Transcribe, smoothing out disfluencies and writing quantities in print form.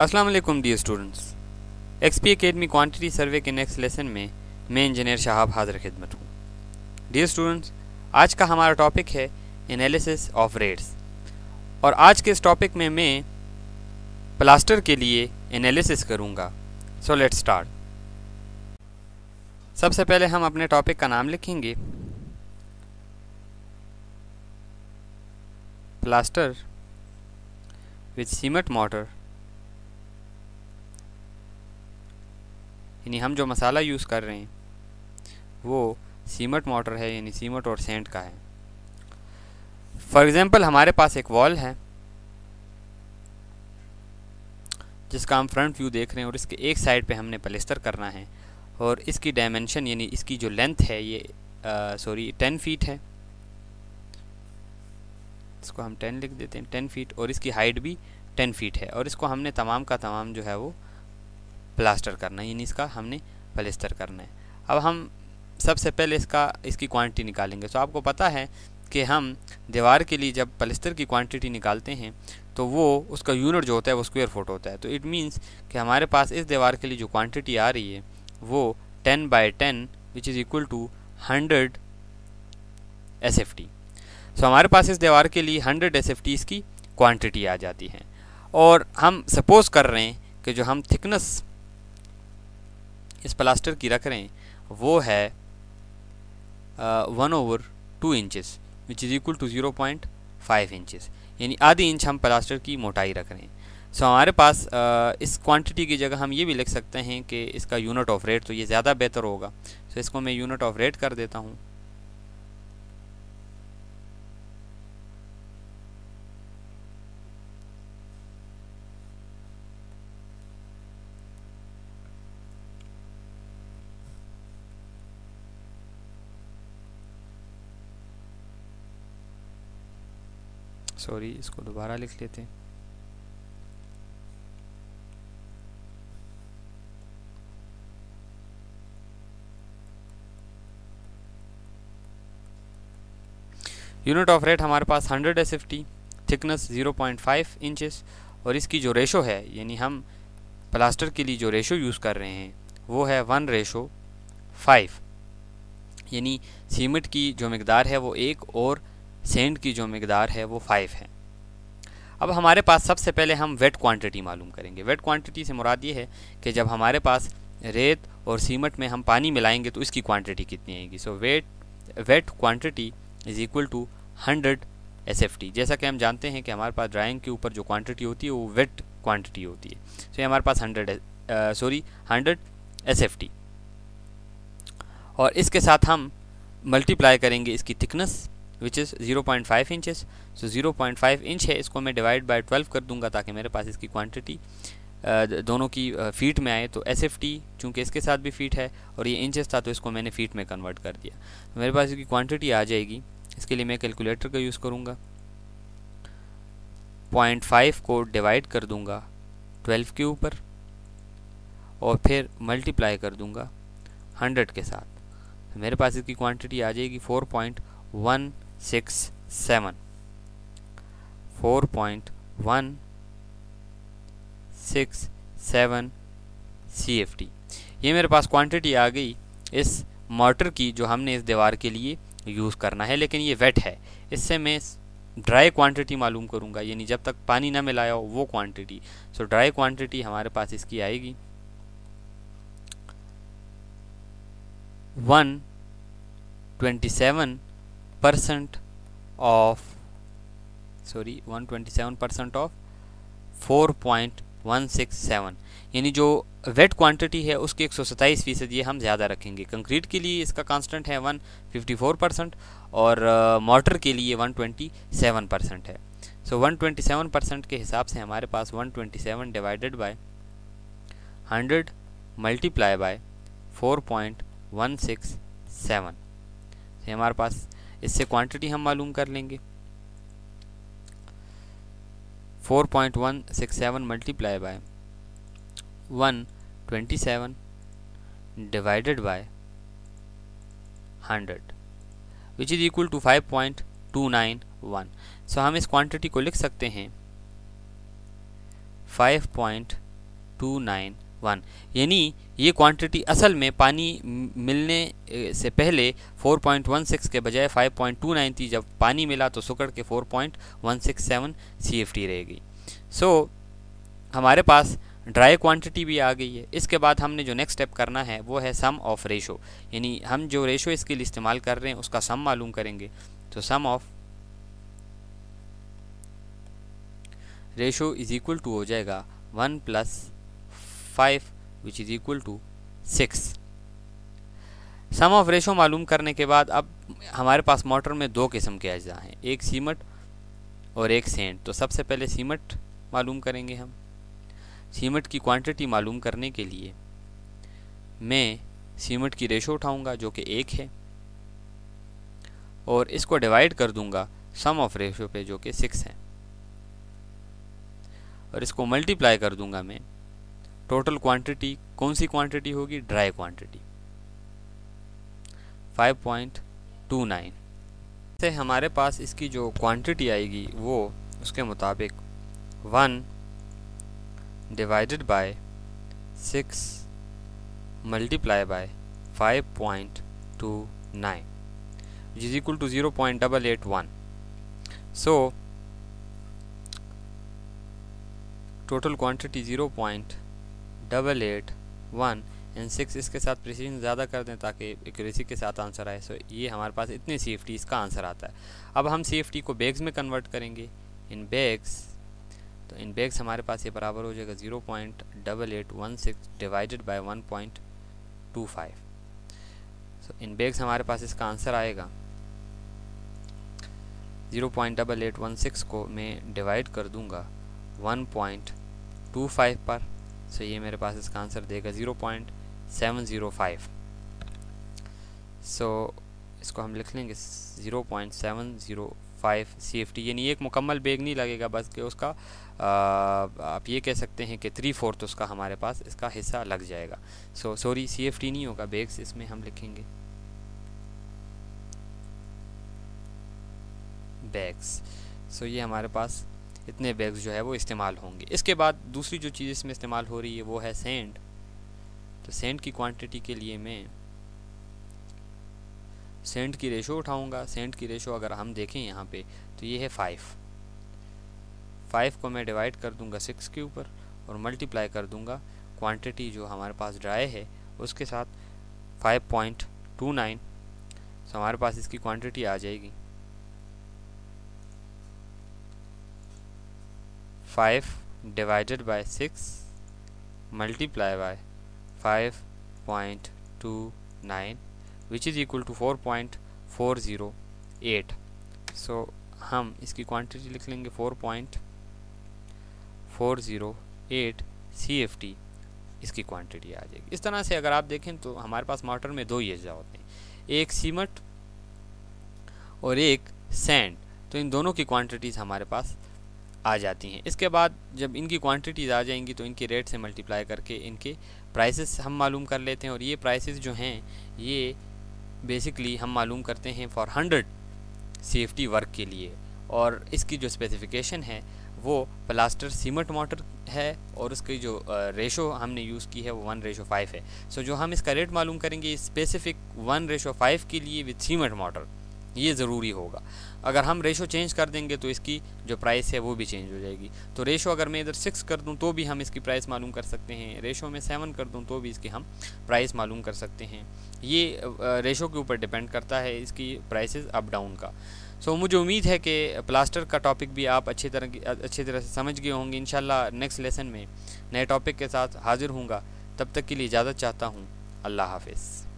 अस्सलाम वालेकुम dear students. XP academy quantity survey के नेक्स्ट लेसन में मैं इंजीनियर शहाब हाजिर खिदमत हूँ। डियर स्टूडेंट्स, आज का हमारा टॉपिक है एनालिसिस ऑफ रेट्स और आज के इस टॉपिक में मैं प्लास्टर के लिए एनालिसिस करूँगा। So let's start. सबसे पहले हम अपने टॉपिक का नाम लिखेंगे प्लास्टर विद सीमेंट मोटर, यानी हम जो मसाला यूज़ कर रहे हैं वो सीमेंट मोटर है, यानी सीमेंट और सेंट का है। फॉर एग्जांपल हमारे पास एक वॉल है जिसका हम फ्रंट व्यू देख रहे हैं और इसके एक साइड पे हमने प्लास्टर करना है और इसकी डायमेंशन यानी इसकी जो लेंथ है ये 10 फीट है। इसको हम 10 लिख देते हैं, 10 फीट, और इसकी हाइट भी 10 फीट है और इसको हमने तमाम का तमाम जो है वो प्लास्टर करना है, यानी इसका हमने प्लास्टर करना है। अब हम सबसे पहले इसकी क्वांटिटी निकालेंगे। तो आपको पता है कि हम दीवार के लिए जब प्लास्टर की क्वांटिटी निकालते हैं तो वो उसका यूनिट जो होता है वो स्क्वायर फुट होता है। तो इट मींस कि हमारे पास इस दीवार के लिए जो क्वांटिटी आ रही है वो 10/10 which is equal to 100 SFT। So हमारे पास इस दीवार के लिए 100 SFT की क्वांटिटी आ जाती है और हम सपोज कर रहे हैं कि जो हम थिकनेस इस प्लास्टर की रख रहे हैं वो है 1/2 inches which is equal to 0.5 inches, यानी आधी इंच हम प्लास्टर की मोटाई रख रहे हैं। सो हमारे पास इस क्वांटिटी की जगह हम ये भी लिख सकते हैं कि इसका यूनिट ऑफ रेट, तो ये ज़्यादा बेहतर होगा। सो इसको मैं यूनिट ऑफ रेट कर देता हूँ। सॉरी, इसको दोबारा लिख लेते हैं। यूनिट ऑफ रेट हमारे पास 100 SFT, थिकनेस 0.5 इंचेस और इसकी जो रेशो है, यानी हम प्लास्टर के लिए जो रेशो यूज़ कर रहे हैं वो है 1:5, यानी सीमेंट की जो मकदार है वो 1 और सेंट की जो मकदार है वो 5 है। अब हमारे पास सबसे पहले हम वेट क्वांटिटी मालूम करेंगे। वेट क्वांटिटी से मुराद ये है कि जब हमारे पास रेत और सीमेंट में हम पानी मिलाएंगे तो इसकी क्वांटिटी कितनी आएगी। So weight quantity is equal to 100 SFT। जैसा कि हम जानते हैं कि हमारे पास ड्राइंग के ऊपर जो क्वांटिटी होती है वो वेट क्वांटिटी होती है। सो ये हमारे पास 100 SFT और इसके साथ हम मल्टीप्लाई करेंगे इसकी thickness which is 0.5 inches. So 0.5 inch है, इसको मैं डिवाइड बाय 12 कर दूंगा ताकि मेरे पास इसकी क्वांटिटी दोनों की फीट में आए। तो SFT चूँकि इसके साथ भी फीट है और ये इंचेस था तो इसको मैंने फीट में कन्वर्ट कर दिया। तो मेरे पास इसकी क्वांटिटी आ जाएगी। इसके लिए मैं कैलकुलेटर का यूज़ करूँगा। 0.5 को डिवाइड कर दूँगा 12 के ऊपर और फिर मल्टीप्लाई कर दूँगा 100 के साथ। तो मेरे पास इसकी क्वांटिटी आ जाएगी 4.167 CFT। ये मेरे पास क्वांटिटी आ गई इस मोटर की जो हमने इस दीवार के लिए यूज़ करना है, लेकिन ये वेट है। इससे मैं ड्राई क्वांटिटी मालूम करूँगा, यानी जब तक पानी ना मिलाया हो वो क्वांटिटी। सो ड्राई क्वांटिटी हमारे पास इसकी आएगी 127% ऑफ 4.167, यानी जो वेट क्वांटिटी है उसकी 127% ये हम ज़्यादा रखेंगे। कंक्रीट के लिए इसका कांस्टेंट है 154% और मोटर के लिए 127% है। सो 127% के हिसाब से हमारे पास 127 डिवाइडेड बाय 100 मल्टीप्लाई बाय 4.167 से हमारे पास इससे क्वांटिटी हम मालूम कर लेंगे। 4.167 multiply by 127 divided by 100 which is equal to 5.291। So हम इस क्वांटिटी को लिख सकते हैं 5.291 4.291, यानी ये क्वांटिटी असल में पानी मिलने से पहले 4.16 के बजाय 5.29 थी। जब पानी मिला तो सुकड़ के 4.167 CFT रहेगी। सो हमारे पास ड्राई क्वांटिटी भी आ गई है। इसके बाद हमने जो नेक्स्ट स्टेप करना है वो है सम ऑफ रेशो, यानी हम जो रेशो इसके लिए इस्तेमाल कर रहे हैं उसका सम मालूम करेंगे। तो sum of ratio is equal to हो जाएगा 1 + 5 which is equal to 6। Sum of ratio मालूम करने के बाद अब हमारे पास मोटर में दो किस्म के अज्जा हैं, एक सीमेंट और एक सेंट। तो सबसे पहले सीमेंट मालूम करेंगे हम। सीमेंट की क्वांटिटी मालूम करने के लिए मैं सीमेंट की रेशो उठाऊंगा जो कि 1 है और इसको डिवाइड कर दूंगा सम ऑफ रेशो पे जो कि 6 है और इसको मल्टीप्लाई कर दूंगा मैं टोटल क्वांटिटी। कौन सी क्वांटिटी होगी? ड्राई क्वांटिटी 5.29 से हमारे पास इसकी जो क्वांटिटी आएगी वो उसके मुताबिक 1 divided by 6 multiply by 5.29 which is equal to 0.881। So total quantity 0.881 and 6 इसके साथ प्रिसीजन ज़्यादा कर दें ताकि एक्यूरेसी के साथ आंसर आए। सो ये हमारे पास इतनी CFT इसका आंसर आता है। अब हम CFT को बैग्स में कन्वर्ट करेंगे इन बैग्स। तो इन बैग्स हमारे पास ये बराबर हो जाएगा 0.8816 divided by 1.25। So in bags हमारे पास इसका आंसर आएगा 0.8816 को मैं डिवाइड कर दूंगा 1.25 पर। सो ये मेरे पास इसका आंसर देगा 0.705। सो इसको हम लिख लेंगे 0.705 CFT, यानी एक मुकम्मल बैग नहीं लगेगा, बस कि उसका आप ये कह सकते हैं कि 3/4 उसका हमारे पास इसका हिस्सा लग जाएगा। सो सॉरी CFT नहीं होगा, बैग्स इसमें हम लिखेंगे बैग्स। सो ये हमारे पास इतने बैग्स जो है वो इस्तेमाल होंगे। इसके बाद दूसरी जो चीज़ इसमें इस्तेमाल हो रही है वो है सेंट। तो सेंट की क्वांटिटी के लिए मैं सेंट की रेशो उठाऊंगा। सेंट की रेशो अगर हम देखें यहाँ पे तो ये है 5 को मैं डिवाइड कर दूंगा 6 के ऊपर और मल्टीप्लाई कर दूंगा क्वांटिटी जो हमारे पास ड्राई है उसके साथ 5.29। सो हमारे पास इसकी क्वांटिटी आ जाएगी 5 divided by 6 multiply by 5.29 which is equal to 4.408। So हम इसकी क्वांटिटी लिख लेंगे 4.408 CFT इसकी क्वांटिटी आ जाएगी। इस तरह से अगर आप देखें तो हमारे पास मोटर में दो ही अज्जा होते हैं, एक सीमेंट और एक सैंड। तो इन दोनों की क्वांटिटीज़ हमारे पास आ जाती हैं। इसके बाद जब इनकी क्वांटिटीज़ आ जाएंगी तो इनके रेट से मल्टीप्लाई करके इनके प्राइसेस हम मालूम कर लेते हैं और ये प्राइसेस जो हैं ये बेसिकली हम मालूम करते हैं फॉर 100 CFT वर्क के लिए। और इसकी जो स्पेसिफिकेशन है वो प्लास्टर सीमेंट मोटर है और उसकी जो रेशो हमने यूज़ की है वो 1:5 है। सो जो हम इसका रेट मालूम करेंगे स्पेसिफिक 1:5 के लिए विद सीमेंट मोटर, ये ज़रूरी होगा। अगर हम रेशो चेंज कर देंगे तो इसकी जो प्राइस है वो भी चेंज हो जाएगी। तो रेशो अगर मैं इधर 6 कर दूं तो भी हम इसकी प्राइस मालूम कर सकते हैं, रेशो में 7 कर दूं तो भी इसकी हम प्राइस मालूम कर सकते हैं। ये रेशो के ऊपर डिपेंड करता है इसकी प्राइसेस अप डाउन का। सो मुझे उम्मीद है कि प्लास्टर का टॉपिक भी आप अच्छी तरह से समझ गए होंगे। इंशाल्लाह नेक्स्ट लेसन में नए टॉपिक के साथ हाजिर हूँगा। तब तक के लिए इजाज़त चाहता हूँ। अल्लाह हाफिज़।